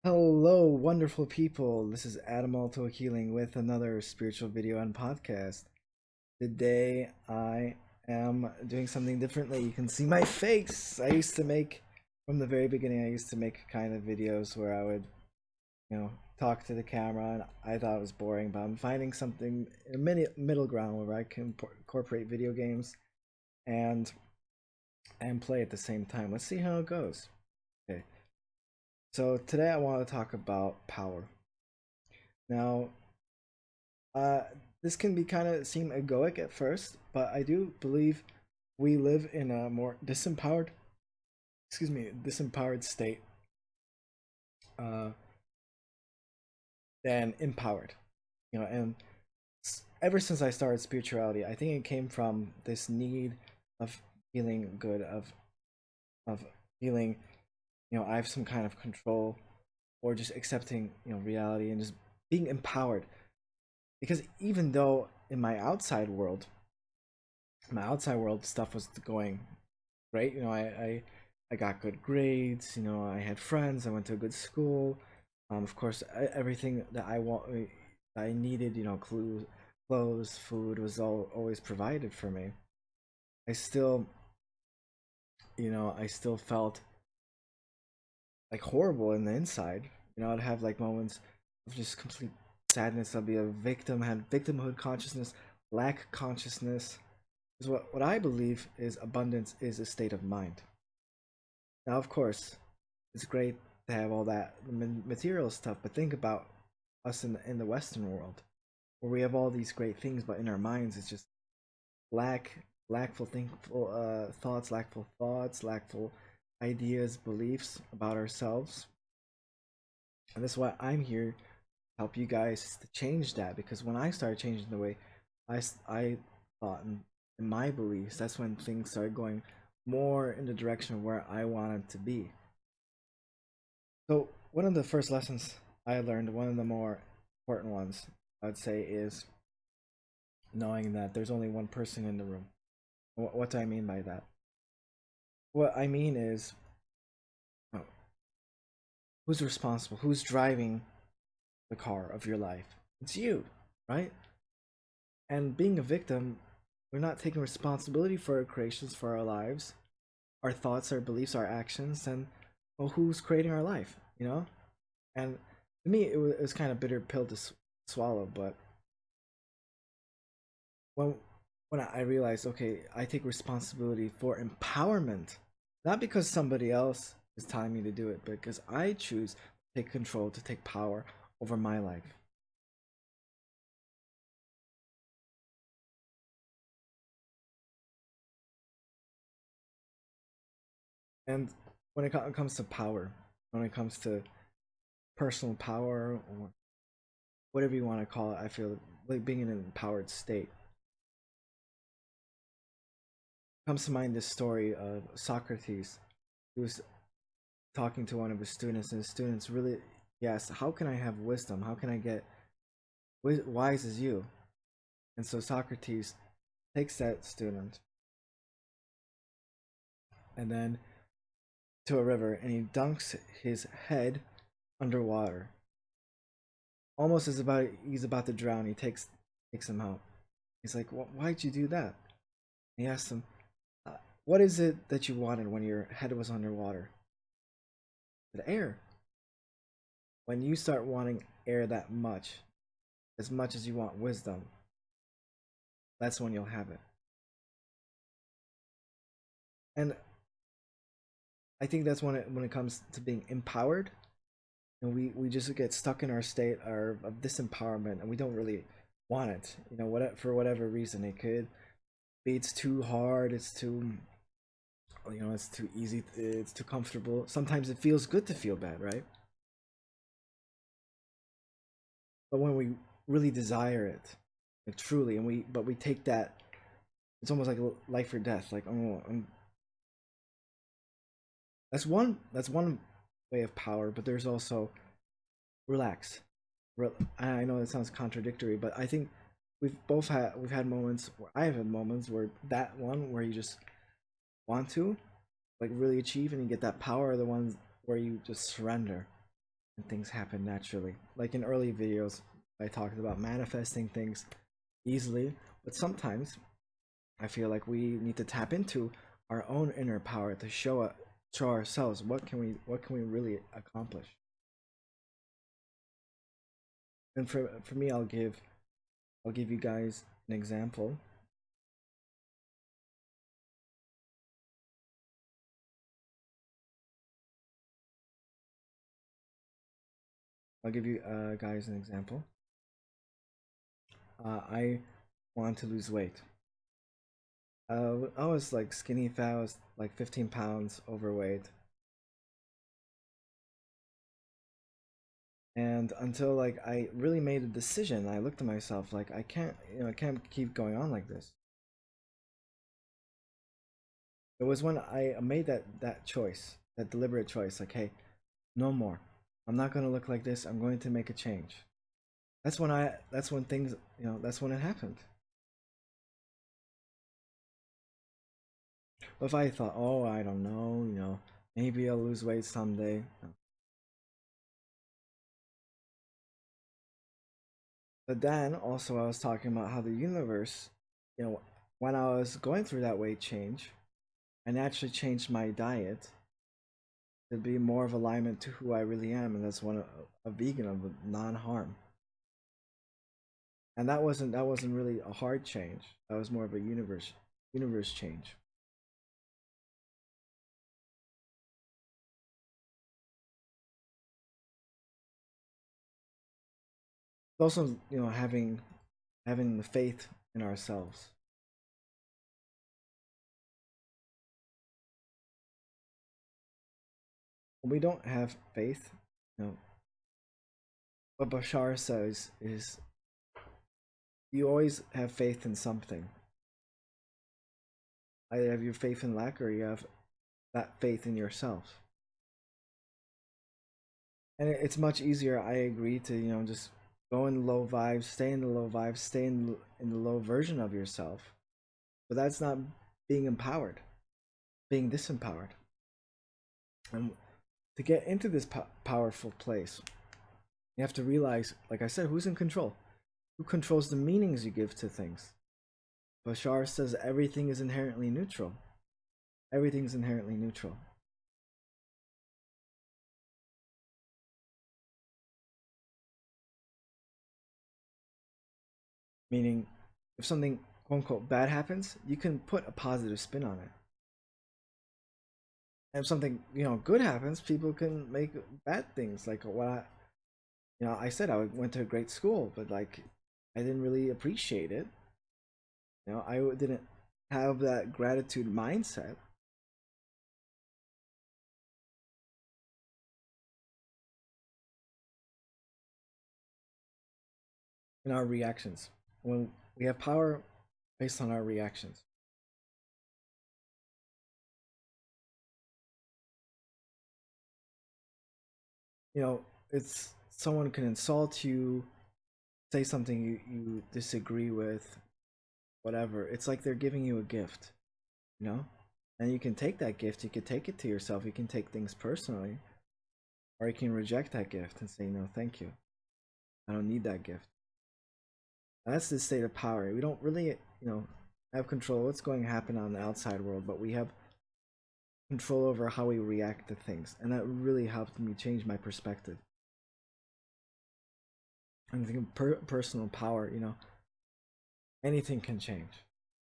Hello, wonderful people. This is Adam Alto Healing with another spiritual video and podcast. Today, I am doing something differently. You can see my face. I used to make, from the very beginning, I used to make kind of videos where I would, talk to the camera, and I thought it was boring, but I'm finding something, a middle ground where I can incorporate video games and play at the same time. Let's see how it goes. Okay. So today I want to talk about power. Now, Uh, this can be kind of seem egoic at first, but I do believe we live in a more disempowered state uh, than empowered. And ever since I started spirituality, I think it came from this need of feeling good, of feeling, I have some kind of control, or just accepting, reality and just being empowered. Because even though in my outside world stuff was going great. I got good grades. I had friends. I went to a good school. Of course, everything that I needed, clothes, food was always provided for me. I still, I still felt like horrible in the inside. I'd have like moments of just complete sadness. I'd be a victim, had victimhood consciousness, lack consciousness. Is what I believe is abundance is a state of mind. Now, of course, it's great to have all that material stuff, but think about us in the Western world, where we have all these great things, but in our minds, it's just lackful thoughts, lackful ideas, beliefs about ourselves, and that's why I'm here to help you guys to change that. Because when I started changing the way I thought in my beliefs, that's when things started going more in the direction of where I wanted to be. So one of the first lessons I learned, one of the more important ones, I'd say, is knowing that there's only one person in the room. What do I mean by that? What I mean is, oh, who's responsible? Who's driving the car of your life? It's you, right? And being a victim, we're not taking responsibility for our creations, for our lives, our thoughts, our beliefs, our actions, and well, who's creating our life? And to me, it was kind of bitter pill to swallow. But when when I realized, okay, I take responsibility for empowerment, not because somebody else is telling me to do it, but because I choose to take control, to take power over my life. And when it comes to power, when it comes to personal power or whatever you want to call it, I feel like being in an empowered state comes to mind this story of Socrates. He was talking to one of his students, and his students really asked, "How can I have wisdom? How can I get wise as you?" And so Socrates takes that student and then to a river, and he dunks his head underwater, almost as about he's about to drown. He takes him out. He's like, "Why'd you do that?" He asks him, "What is it that you wanted when your head was underwater?" The air. When you start wanting air that much, as much as you want wisdom, that's when you'll have it. And I think that's when it comes to being empowered, and we just get stuck in our state of disempowerment, and we don't really want it. For whatever reason, it could be it's too hard, it's too easy, it's too comfortable. Sometimes it feels good to feel bad, right? But when we really desire it, like truly, and we take that, it's almost like life or death. Like, oh, that's one way of power, but there's also relax. I know it sounds contradictory, but I think we've had moments where I have had moments where that one where you just want to like really achieve and you get that power are the ones where you just surrender. and things happen naturally. Like in early videos, I talked about manifesting things easily, but sometimes I feel like we need to tap into our own inner power to show ourselves what can we really accomplish. And for me, I'll give you guys an example. I'll give you guys an example. I want to lose weight. I was like skinny fat. I was like 15 pounds overweight, and until like I really made a decision, I looked at myself like I can't, I can't keep going on like this. It was when I made that choice, that deliberate choice, like, hey, no more. I'm not gonna look like this. I'm going to make a change. That's when things, that's when it happened. But if I thought, oh, I don't know, maybe I'll lose weight someday. No. But then also I was talking about how the universe, when I was going through that weight change, I naturally changed my diet to be more of alignment to who I really am, and that's one a vegan of non-harm. And that wasn't really a hard change. That was more of a universe change. Also, having the faith in ourselves. When we don't have faith, what Bashar says is you always have faith in something. Either have your faith in lack or you have that faith in yourself. And it's much easier, I agree, to just go in the low vibes, stay in the low vibes, stay in the low version of yourself. But that's not being empowered, being disempowered. And to get into this powerful place, you have to realize, like I said, who's in control? Who controls the meanings you give to things? Bashar says everything is inherently neutral. Everything's inherently neutral. Meaning, if something quote unquote bad happens, you can put a positive spin on it. And if something good happens, people can make bad things. Like what I said, I went to a great school, but like I didn't really appreciate it. I didn't have that gratitude mindset in our reactions. When we have power based on our reactions. It's someone can insult you, say something you disagree with, whatever. It's like they're giving you a gift, you know? And you can take that gift, you can take it to yourself, you can take things personally, or you can reject that gift and say, no, thank you. I don't need that gift. And that's the state of power. We don't really, have control of what's going to happen on the outside world, but we have control over how we react to things. And that really helped me change my perspective. And I think personal power, anything can change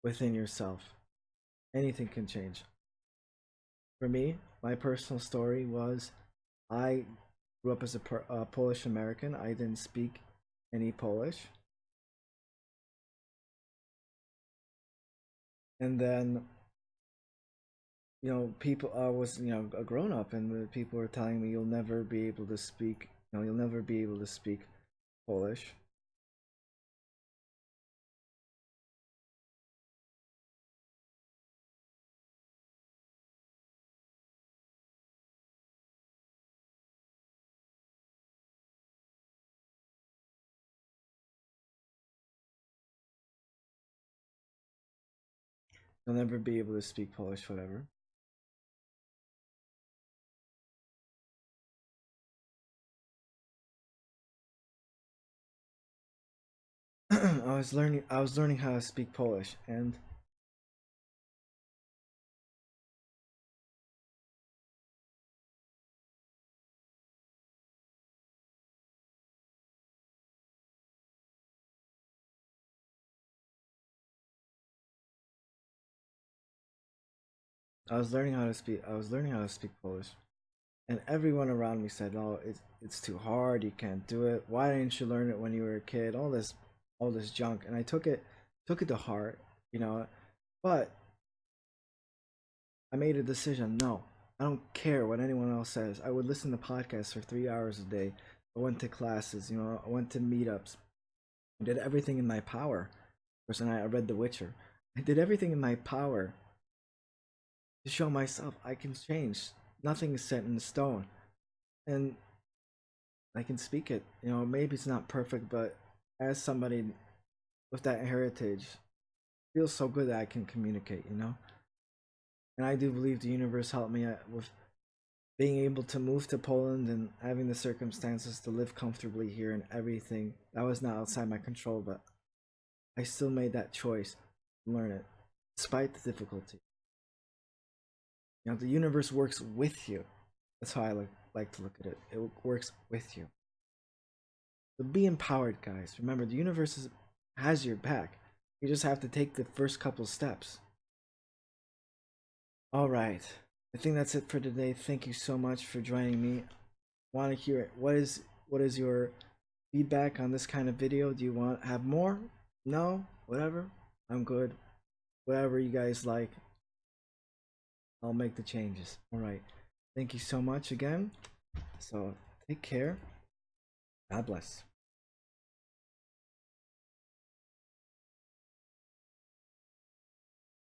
within yourself. Anything can change. For me, my personal story was I grew up as a Polish American. I didn't speak any Polish. And then, people, I was, a grown up, and the people were telling me, you'll never be able to speak, you'll never be able to speak Polish. You'll never be able to speak Polish, whatever. I was learning how to speak Polish, and I was learning how to speak Polish, and everyone around me said, "Oh, it's too hard. You can't do it. Why didn't you learn it when you were a kid?" All this junk, and I took it to heart, you know. But I made a decision. No, I don't care what anyone else says. I would listen to podcasts for 3 hours a day. I went to classes, you know. I went to meetups. I did everything in my power. First, and I read The Witcher. I did everything in my power to show myself I can change. Nothing is set in stone, and I can speak it. You know, maybe it's not perfect, but as somebody with that heritage, it feels so good that I can communicate. You know, and I do believe the universe helped me with being able to move to Poland and having the circumstances to live comfortably here and everything. That was not outside my control, but I still made that choice to learn it despite the difficulty. You know, the universe works with you. That's how like to look at it. It works with you. So be empowered, guys. Remember, the universe has your back. You just have to take the first couple steps. All right. I think that's it for today. Thank you so much for joining me. Want to hear it? What is your feedback on this kind of video? Do you want have more? No? Whatever. I'm good. Whatever you guys like, I'll make the changes. All right. Thank you so much again. So take care. God bless.